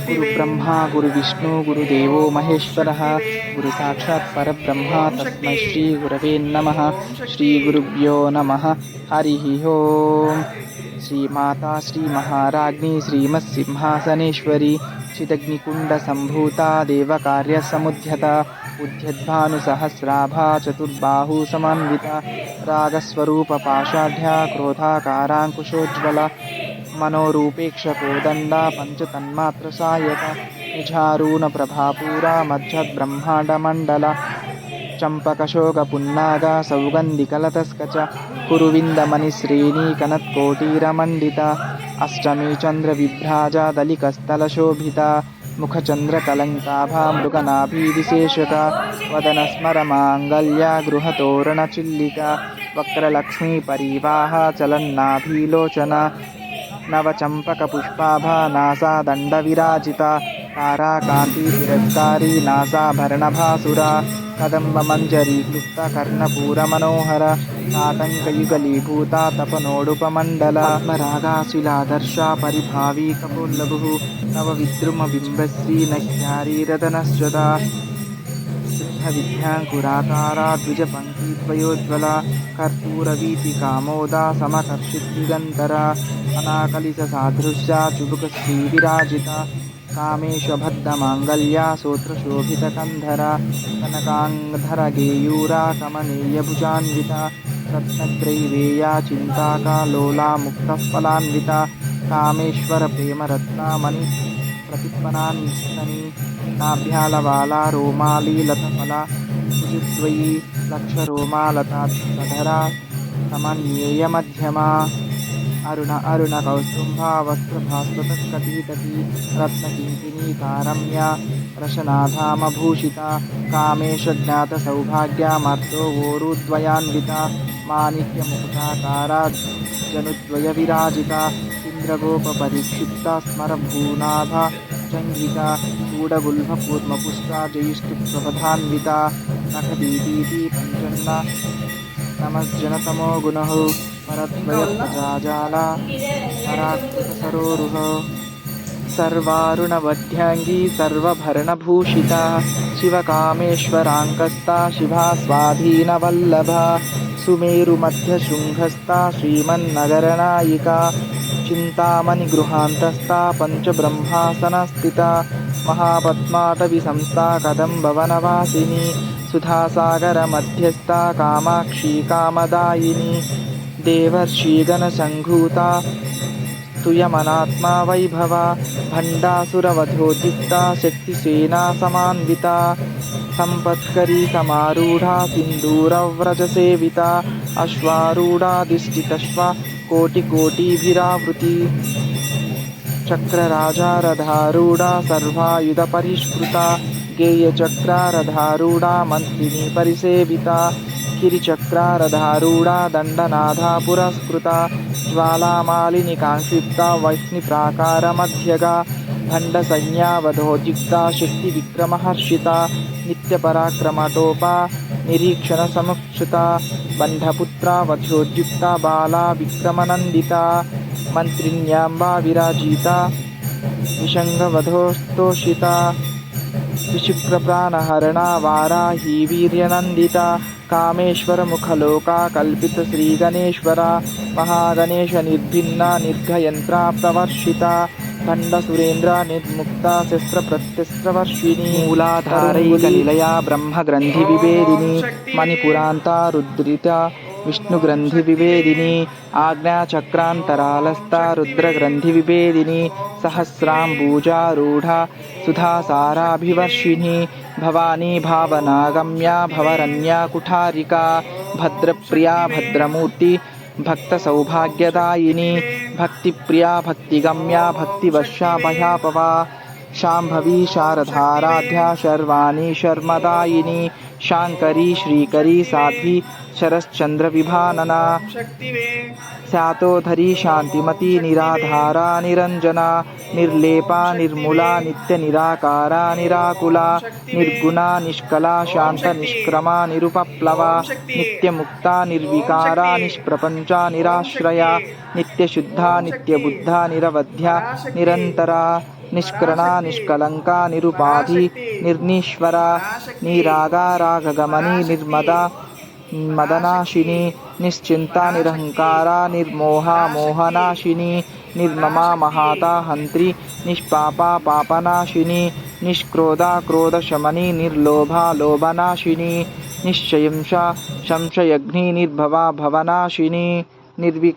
गुरु ब्रह्मा गुरु विष्णु गुरुदेवो महेश्वरः गुरु साक्षात् परब्रह्म तस्मै श्री गुरवे नमः। श्री गुरुभ्यो नमः। हरिः ओम्। श्रीमाता श्री महाराज्ञी श्रीमत्सिंहासनेश्वरी चिदग्निकुण्डसम्भूता देवकार्यसमुद्यता उद्यद्भानुसहस्राभा चतुर्बाहु समन्विता रागस्वरूपपाषाढ्या क्रोधाकाराङ्कुशोज्ज्वला मनोरूपेक्षकोदण्डा पञ्चतन्मात्रसायका निझारूणप्रभापूरा मध्यद्ब्रह्माण्डमण्डला चम्पकशोकपुन्नागा सौगन्धिकलतस्कच कुरुविन्दमणिश्रेणीकनत्कोटीरमण्डिता अष्टमी चन्द्रविभ्राजा दलिकस्थलशोभिता मुखचन्द्रकलङ्काभा मृगनाभिविशेषका वदनस्मरमाङ्गल्या गृहतोरणचिल्लिका वक्रलक्ष्मीपरीवाहा चलन्नाभिलोचना नवचम्पकपुष्पाभा नासादण्डविराजिता ताराकान्तितिरस्कारी नासाभरणभासुरा कदम्बमञ्जरीक्लुप्ता कर्णपूरमनोहरा ताटङ्कयुगलीभूता तपनोडुपमण्डला आत्मरागाशिलादर्शा परिभावी कपोल्लभुः नवविद्रुमबिम्बश्री नह्यारीरदनश्चता सिद्धविद्याङ्कुराकारा द्विजपङ्क्तिद्वयोज्ज्वला कर्पूरवीथिकामोदा समकर्षिद्दिगन्तरा अनाकलितसादृश्या चुबुकश्रीविराजिता कामेशबद्धमाङ्गल्या सोत्रशोभितकन्धरा कनकाङ्गधरगेयूरा कमनीयभुजान्विता रत्नग्रैवेया चिन्ताकालोला मुक्तफलान्विता कामेश्वरप्रेमरत्नामणि प्रतिपन्नास्तनी नाभ्यालवाला रोमालीलतफला भुजद्वयी लक्षरोमालताधरा समन्येयमध्यमा अरुणकौस्तुम्भा वस्त्रभास्वतस्कटीतटी रत्नकिङ्किनी तारम्या रशनाधामभूषिता कामेशज्ञातसौभाग्या मर्दोवोरुद्वयान्विता माणिक्यमुकुटाकारा जनुद्वयविराजिता इन्द्रगोपपरिक्षिप्ता स्मरभूनाभा जङ्घिता गूढगुल्फकूर्मपुष्टा जयिष्ठिप्रबधान्विता नखदीतीति पञ्चन्ना नमस्जनतमो गुणः परद्वयप्रजाजाला पराकृतसरोरुह सर्वारुणवध्याङ्गी सर्वभरणभूषिता शिवकामेश्वराङ्कस्ता शिवा स्वाधीनवल्लभा सुमेरुमध्यशृङ्गस्था श्रीमन्नगरनायिका चिन्तामणिगृहान्तस्था पञ्चब्रह्मासनस्थिता महापद्माटविसंस्था कदम्बवनवासिनी सुधासागरमध्यस्था कामाक्षी कामदायिनी देवर्षिगणसङ्घूता स्तूयमनात्मा वैभवा भण्डासुरवधोद्युक्ता शक्तिसेना समान्विता सम्पत्करी समारूढा सिन्दूरव्रजसेविता अश्वारूढाधिष्ठितश्वा कोटिकोटिभिरावृती चक्रराजारधारूढा सर्वायुधपरिष्कृता गेयचक्रारधारूढा मन्त्रिणी परिसेविता गिरिचक्रारधारूढा दण्डनाथा पुरस्कृता ज्वालामालिनिकाङ्क्षिप्ता वह्निप्राकारमध्यगा भण्डसंज्ञावधोद्युक्ता शक्तिविक्रमहर्षिता नित्यपराक्रमटोपा निरीक्षणसमुक्षिता बन्धपुत्रा वध्योद्युक्ता बाला विक्रमनन्दिता मन्त्रिण्याम्बा विराजिता विषङ्गवधोस्तोषिता विचित्रप्राणहरणा वाराही वीर्यनन्दिता कामेश्वरमुखलोका कल्पितश्रीगणेश्वरा महागणेशनिर्भिन्ना निर्घयन्त्रा प्रवर्षिता भण्डसुरेन्द्रा निर्मुक्ता शस्त्रप्रत्यस्त्रवर्षिणी मूलाधारैकनिलया ब्रह्मग्रन्थिविभेदिनी मणिपुरान्ता रुद्रिता विष्णुग्रन्थिविभेदिनी आज्ञाचक्रान्तरालस्था रुद्रग्रन्थिविभेदिनी सहस्राम्बूजारूढा सुधासाराभिवर्षिणी भवानी भावनागम्या भवरन्या कुठारिका भद्रप्रिया भद्रमूर्ति भक्तसौभाग्यदायिनी भक्तिप्रिया भक्तिगम्या भक्तिवर्षा भयापवा शाम्भवी शारदाराध्या शर्वाणी शर्मदायिनी शाङ्करी श्रीकरी साध्वी शरश्चन्द्रविभानना स्यातोधरी शान्तिमती निराधारा निरञ्जना निर्लेपा निर्मूला नित्यनिराकारा निराकुला निर्गुणा निष्कला शान्तनिष्क्रमा निरुपप्लवा नित्यमुक्ता निर्विकारा निष्प्रपञ्चा निराश्रया नित्यशुद्धा नित्यबुद्धा निरवध्या निरन्तरा నిష్కరణా నిష్కలంకా నిరుపాధి నిర్నిశ్వర నిరాగా రాగగమని నిర్మదా మదనాశిని నిశ్చింత నిరహంకార నిర్మోహ మోహనాశిని నిర్మమా మహాతా హంత్రి నిష్పాపా పాపనాశిని నిష్క్రోధ క్రోధశమని నిర్లోభా లోభనాశిని నిశ్చయంష సంశయగ్ని నిర్భవా భవనాశిని నిర్విక